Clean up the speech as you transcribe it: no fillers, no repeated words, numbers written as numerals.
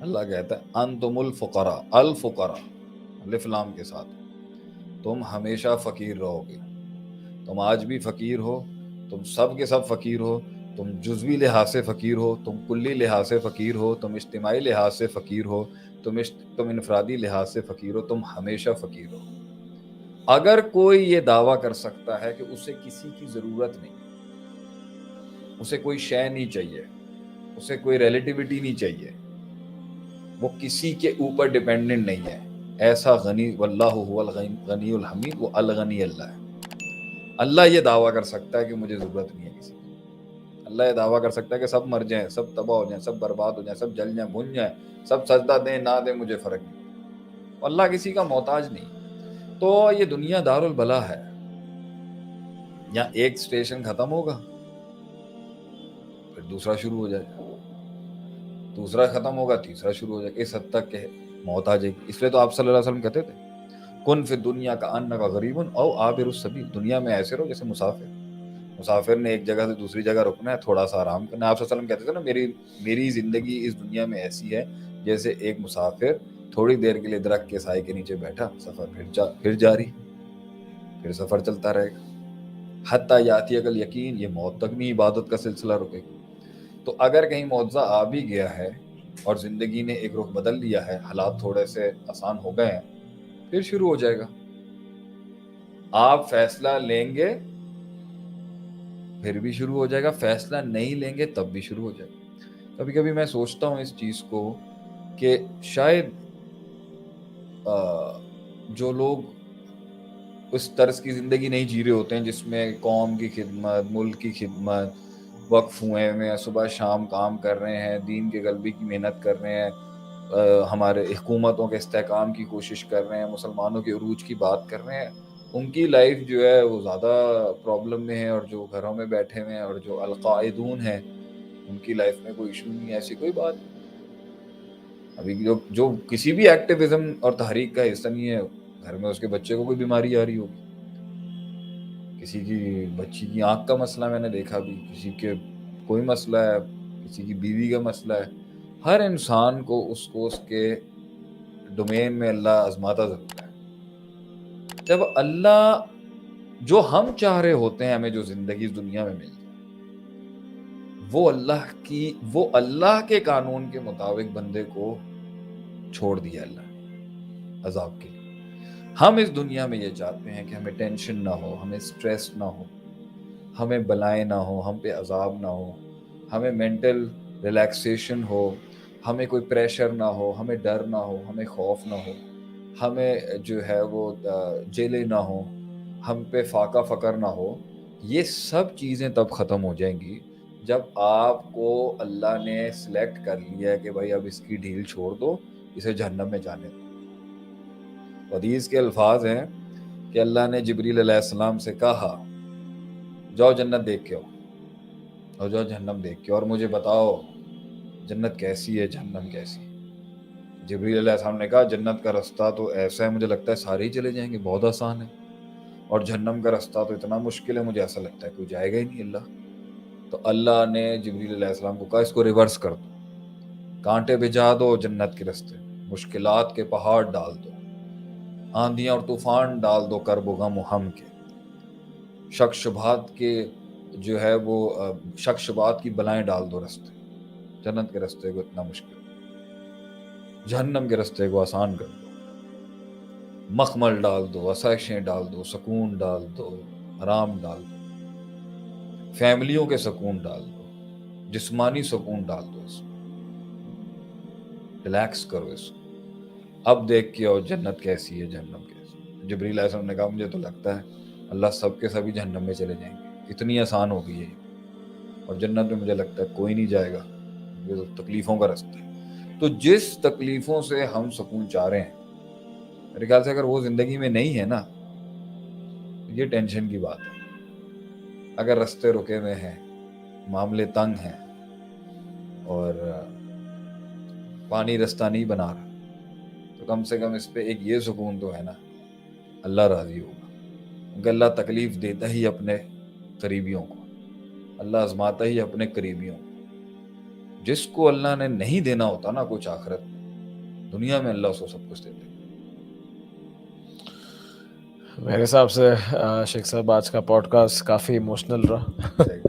اللہ کہتا ہے انتم الفقراء، الفقراء الف لام کے ساتھ، تم ہمیشہ فقیر رہو گے. تم آج بھی فقیر ہو، تم سب کے سب فقیر ہو، تم جزوی لحاظ سے فقیر ہو، تم کلی لحاظ سے فقیر ہو، تم اجتماعی لحاظ سے فقیر ہو، تم انفرادی لحاظ سے فقیر ہو، تم ہمیشہ فقیر ہو. اگر کوئی یہ دعویٰ کر سکتا ہے کہ اسے کسی کی ضرورت نہیں، اسے کوئی شے نہیں چاہیے، اسے کوئی ریلیٹیوٹی نہیں چاہیے، وہ کسی کے اوپر ڈیپینڈنٹ نہیں ہے، ایسا غنی، واللہ هو الغنی الحمید، وہ الغنی اللہ ہے. اللہ یہ دعویٰ کر سکتا ہے کہ مجھے ضرورت نہیں ہے کسی کی. اللہ یہ دعویٰ کر سکتا ہے کہ سب مر جائیں، سب تباہ ہو جائیں، سب برباد ہو جائیں، سب جل جائیں، بھن جائیں، سب سجدہ دیں نہ دیں، مجھے فرق نہیں. اللہ کسی کا محتاج نہیں. تو یہ دنیا دار البلا ہے. یہاں ایک اسٹیشن ختم ہوگا پھر دوسرا شروع ہو جائے گا، دوسرا ختم ہوگا تیسرا شروع ہو جائے گا، اس حد تک کہ موت آ جائے گی. اس لیے تو آپ صلی اللہ علیہ وسلم کہتے تھے کن فی دنیا کا انک غریب او عابر السبیل، دنیا میں ایسے رہو جیسے مسافر. مسافر نے ایک جگہ سے دوسری جگہ رکنا ہے، تھوڑا سا آرام کرنا ہے. آپ صلی اللہ علیہ وسلم کہتے تھے نا میری زندگی اس دنیا میں ایسی ہے جیسے ایک مسافر تھوڑی دیر کے لیے درخت کے سائے کے نیچے بیٹھا، سفر پھر جاری، پھر سفر چلتا رہے گا حتیٰ یاتی عقل یقین، یہ موت تک نہیں عبادت کا سلسلہ رکے گا. تو اگر کہیں معجزہ آ بھی گیا ہے اور زندگی نے ایک رخ بدل لیا ہے، حالات تھوڑے سے آسان ہو گئے ہیں، پھر شروع ہو جائے گا. آپ فیصلہ لیں گے پھر بھی شروع ہو جائے گا، فیصلہ نہیں لیں گے تب بھی شروع ہو جائے گا. کبھی کبھی میں سوچتا ہوں اس چیز کو کہ شاید جو لوگ اس طرز کی زندگی نہیں جی رہے ہوتے ہیں جس میں قوم کی خدمت، ملک کی خدمت، وقف ہوئے ہیں، صبح شام کام کر رہے ہیں، دین کے غلبے کی محنت کر رہے ہیں، ہمارے حکومتوں کے استحکام کی کوشش کر رہے ہیں، مسلمانوں کے عروج کی بات کر رہے ہیں، ان کی لائف جو ہے وہ زیادہ پرابلم میں ہے، اور جو گھروں میں بیٹھے ہوئے ہیں اور جو القاعدون ہیں ان کی لائف میں کوئی ایشو نہیں ہے. ایسی کوئی بات نہیں. ابھی جو کسی بھی ایکٹیویزم اور تحریک کا حصہ نہیں ہے، گھر میں اس کے بچے کو کوئی بیماری آ رہی ہوگی، کسی کی بچی کی آنکھ کا مسئلہ میں نے دیکھا بھی، کسی کے کوئی مسئلہ ہے، کسی کی بیوی کا مسئلہ ہے. ہر انسان کو اس کے ڈومین میں اللہ آزماتا ضرور ہے. جب اللہ جو ہم چاہ رہے ہوتے ہیں ہمیں جو زندگی اس دنیا میں مل جائے، وہ اللہ کے قانون کے مطابق بندے کو چھوڑ دیا اللہ نے عذاب کے لیے. ہم اس دنیا میں یہ چاہتے ہیں کہ ہمیں ٹینشن نہ ہو، ہمیں سٹریس نہ ہو، ہمیں بلائیں نہ ہو، ہم پہ عذاب نہ ہو، ہمیں مینٹل ریلیکسیشن ہو، ہمیں کوئی پریشر نہ ہو، ہمیں ڈر نہ ہو، ہمیں خوف نہ ہو، ہمیں جو ہے وہ جیلیں نہ ہو، ہم پہ فاقہ فقر نہ ہو. یہ سب چیزیں تب ختم ہو جائیں گی جب آپ کو اللہ نے سلیکٹ کر لیا ہے کہ بھائی اب اس کی ڈھیل چھوڑ دو، اسے جہنم میں جانے دو. حدیث کے الفاظ ہیں کہ اللہ نے جبریل علیہ السلام سے کہا جاؤ جنت دیکھ کے آؤ، اور جاؤ جہنم دیکھ کے، اور مجھے بتاؤ جنت کیسی ہے، جہنم کیسی ہے. جبریل علیہ السلام نے کہا جنت کا رستہ تو ایسا ہے مجھے لگتا ہے سارے ہی چلے جائیں گے، بہت آسان ہے، اور جہنم کا رستہ تو اتنا مشکل ہے مجھے ایسا لگتا ہے کوئی جائے گا ہی نہیں. اللہ تو اللہ نے جبریل علیہ السلام کو کہا اس کو ریورس کر دو، کانٹے بجھا دو جنت کے رستے، مشکلات کے پہاڑ ڈال دو، آندیاں اور طوفان ڈال دو، کرب و غم و ہم کے، شک شبہات کے جو ہے وہ شک شبہات کی بلائیں ڈال دو رستے. جنت کے رستے کو اتنا مشکل، جہنم کے رستے کو آسان کر دو، مخمل ڈال دو، آسائشیں ڈال دو، سکون ڈال دو، آرام ڈال دو، فیملیوں کے سکون ڈال دو، جسمانی سکون ڈال دو، اس میں ریلیکس کرو اس کو. اب دیکھ کے آؤ جنت کیسی ہے، جہنم کیسی ہے. جبریل علیہ السلام نے کہا مجھے تو لگتا ہے اللہ سب کے سبھی جہنم میں چلے جائیں گے، اتنی آسان ہو گئی ہے، اور جنت میں مجھے لگتا ہے کوئی نہیں جائے گا، یہ تو تکلیفوں کا رستہ ہے. تو جس تکلیفوں سے ہم سکون چاہ رہے ہیں، میرے خیال سے اگر وہ زندگی میں نہیں ہے نا، یہ ٹینشن کی بات ہے. اگر رستے رکے ہوئے ہیں، معاملے تنگ ہیں، اور پانی رستہ نہیں بنا رہا، تو کم سے کم اس پہ ایک یہ سکون تو ہے نا، اللہ راضی ہوگا. کیونکہ اللہ تکلیف دیتا ہی اپنے قریبیوں کو، اللہ آزماتا ہی اپنے قریبیوں کو. جس کو اللہ نے نہیں دینا ہوتا نا کچھ آخرت میں، دنیا میں اللہ اس کو سب کچھ دیتے ہیں۔ میرے حساب سے شیخ صاحب آج کا پوڈ کاسٹ کافی ایموشنل رہا. صحیح